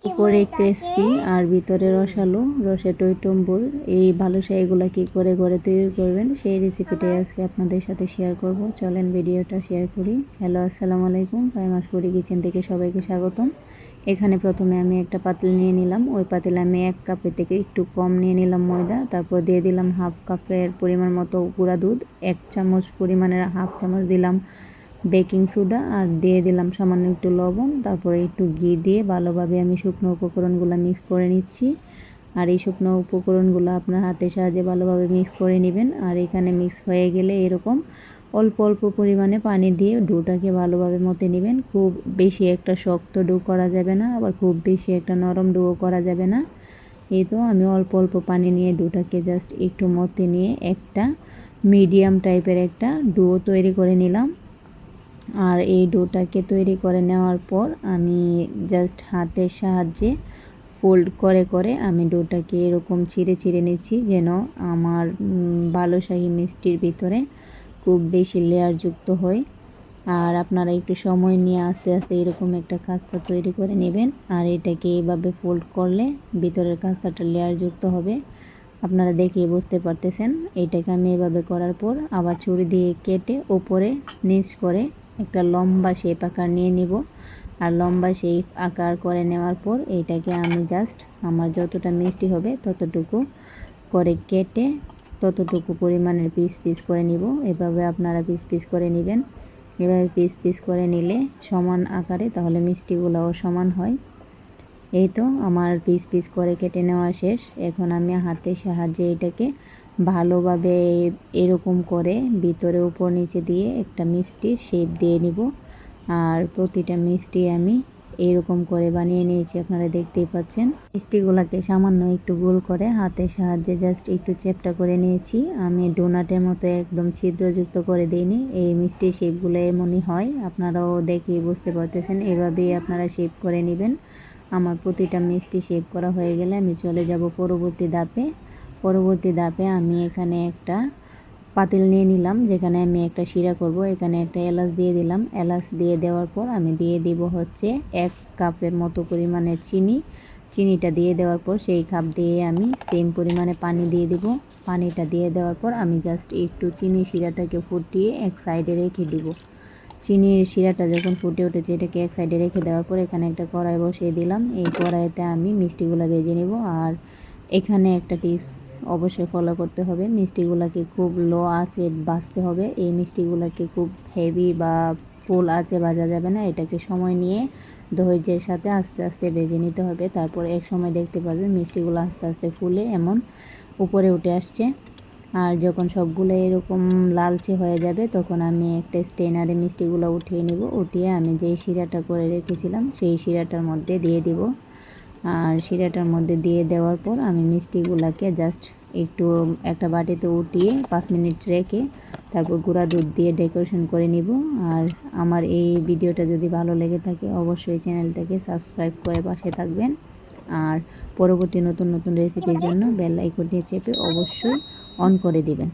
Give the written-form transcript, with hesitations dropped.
উপরে ক্রিসপি আর ভিতরে রসালো, রসে টইটম্বুর। এই বালুশাহীগুলো কী করে ঘরে তৈরি করবেন সেই রেসিপিটাই আজকে আপনাদের সাথে শেয়ার করব। চলেন ভিডিওটা শেয়ার করি। হ্যালো, আসসালামু আলাইকুম। পাইমাসপুরি কিচেন থেকে সবাইকে স্বাগতম। এখানে প্রথমে আমি একটা পাতিল নিয়ে নিলাম। ওই পাতিলে আমি 1 কাপের থেকে একটু কম নিয়ে নিলাম ময়দা। তারপর দিয়ে দিলাম হাফ কাপের পরিমাণ মতো গুঁড়া দুধ, 1 চামচ পরিমাণের হাফ চামচ দিলাম বেকিং সোডা, আর দিয়ে দিলাম সামান্য একটু লবণ। তারপরে একটু ঘি দিয়ে ভালোভাবে আমি শুকনো উপকরণগুলো মিক্স করে নিচ্ছি। আর এই শুকনো উপকরণগুলো আপনার হাতের সাহায্যে ভালোভাবে মিক্স করে নেবেন। আর এখানে মিক্স হয়ে গেলে এরকম অল্প অল্প পরিমাণে পানি দিয়ে ডোটাকে ভালোভাবে মতে নেবেন। খুব বেশি একটা শক্ত ডো করা যাবে না, আবার খুব বেশি একটা নরম ডোও করা যাবে না। এই তো আমি অল্প অল্প পানি নিয়ে ডোটাকে জাস্ট একটু মতে নিয়ে একটা মিডিয়াম টাইপের একটা ডো তৈরি করে নিলাম। আর এই ডোটাকে তৈরি করে নেওয়ার পর আমি জাস্ট হাতের সাহায্যে ফোল্ড করে করে আমি ডোটাকে এরকম ছিঁড়ে ছিঁড়ে নিচ্ছি, যেন আমার বালুশাহী মিষ্টির ভিতরে খুব বেশি লেয়ারযুক্ত হয়। আর আপনারা একটু সময় নিয়ে আস্তে আস্তে এরকম একটা খাস্তা তৈরি করে নেবেন। আর এটাকে এইভাবে ফোল্ড করলে ভিতরের খাস্তাটা লেয়ারযুক্ত হবে। আপনারা দেখেই বুঝতে পারতেছেন। এটাকে আমি এভাবে করার পর আবার ছুরি দিয়ে কেটে উপরে নিচ করে একটা লম্বা শেপ আকার নিয়ে নিব। আর লম্বা শেপ আকার করে নেওয়ার পর এইটাকে আমি জাস্ট আমার যতটা মিষ্টি হবে ততটুকু করে কেটে ততটুকু পরিমাণের পিস পিস করে নিব। এভাবে আপনারা পিস পিস করে নেবেন। এভাবে পিস পিস করে নিলে সমান আকারে, তাহলে মিষ্টিগুলোও সমান হয়। এই তো আমার পিস পিস করে কেটে নেওয়া শেষ। এখন আমি হাতের সাহায্যে এটাকে ভালোভাবে এরকম করে ভিতরে উপর নিচে দিয়ে একটা মিষ্টির শেপ দিয়ে নিব। আর প্রতিটা মিষ্টি আমি এরকম করে বানিয়ে নিয়েছি, আপনারা দেখতেই পাচ্ছেন। মিষ্টিগুলোকে সামান্য একটু গোল করে হাতের সাহায্যে জাস্ট একটু চেপটা করে নিয়েছি। আমি ডোনাটের মতো একদম ছিদ্রযুক্ত করে দিইনি। এই মিষ্টির শেপগুলো এমনই হয়, আপনারাও দেখেই বুঝতে পারতেছেন। এভাবেই আপনারা শেপ করে নেবেন। আমার প্রতিটা মিষ্টি শেপ করা হয়ে গেলে আমি চলে যাব পরবর্তী ধাপে। পরবর্তী ধাপে আমি এখানে একটা পাতিল নিয়ে নিলাম, যেখানে আমি একটা শিরা করব। এখানে একটা এলাচ দিয়ে দিলাম। এলাচ দিয়ে দেওয়ার পর আমি দিয়ে দিব হচ্ছে 1 কাপের মতো পরিমাণের চিনি। চিনিটা দিয়ে দেওয়ার পর সেই কাপ দিয়ে আমি সেম পরিমাণে পানি দিয়ে দিব। পানিটা দিয়ে দেওয়ার পর আমি জাস্ট একটু চিনি শিরাটাকে ফুটিয়ে এক সাইডে রেখে দিব। চিনির শিরাটা যখন ফুটে উঠেছে এটাকে এক সাইডে রেখে দেওয়ার পর এখানে একটা কড়াই বসিয়ে দিলাম। এই কড়াইতে আমি মিষ্টিগুলো ভেজে নেব। আর এখানে একটা টিপস অবশ্যই ফলো করতে হবে, মিষ্টিগুলোকে খুব লো আঁচে ভাজতে হবে। এই মিষ্টিগুলোকে খুব হেভি বা ফুল আঁচে ভাজা যাবে না। এটাকে সময় নিয়ে ধৈর্যের সাথে আস্তে আস্তে ভেজে নিতে হবে। তারপর এক সময় দেখতে পারবেন মিষ্টিগুলো আস্তে আস্তে ফুলে এমন উপরে উঠে আসছে। আর যখন সবগুলো এরকম লালচে হয়ে যাবে তখন আমি একটা স্টেনারে মিষ্টিগুলো উঠিয়ে নিব। উঠিয়ে আমি যেই শিরাটা করে রেখেছিলাম সেই শিরাটার মধ্যে দিয়ে দিব। আর শিরাটার মধ্যে দিয়ে দেওয়ার পর আমি মিষ্টিগুলোকে জাস্ট একটু একটা বাটিতে উঠিয়ে 5 মিনিট রেখে তারপর গুঁড়া দুধ দিয়ে ডেকোরেশন করে নিব। আর আমার এই ভিডিওটা যদি ভালো লেগে থাকে অবশ্যই চ্যানেলটাকে সাবস্ক্রাইব করে পাশে থাকবেন। আর পরবর্তী নতুন নতুন রেসিপির জন্য বেল আইকনটি চেপে অবশ্যই অন করে দিবেন।